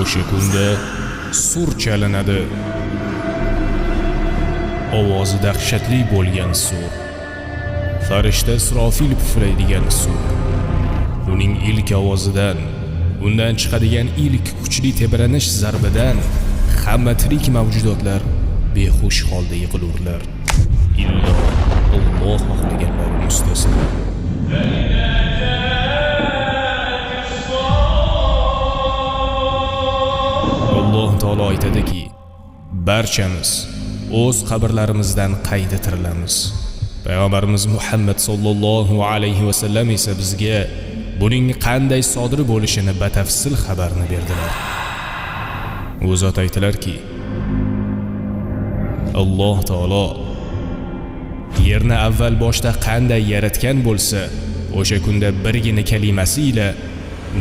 O'sha kunda sur chalinadi. Ovozi dahshatli bo'lgan sur. Farishta Isrofil puflaydigan sur. Uning ilk ovozidan, undan chiqadigan ilk kuchli tebranish zarbidan hamma tirik mavjudotlar behush holda yiqilurlar. Illo Alloh xohlaganlari mustasno. Alloh taolo aytadiki, barchamiz o'z qabrlarimizdan qayta tirilamiz. Payg'ambarimiz Muhammad sallallohu alayhi va sallam esa bizga buning qanday sodir bo'lishini batafsil xabarni berdilar. U zot aytdilarki, Alloh taolo yerni avval boshda qanday yaratgan bo'lsa, o'sha kunda birgina kalimasi ila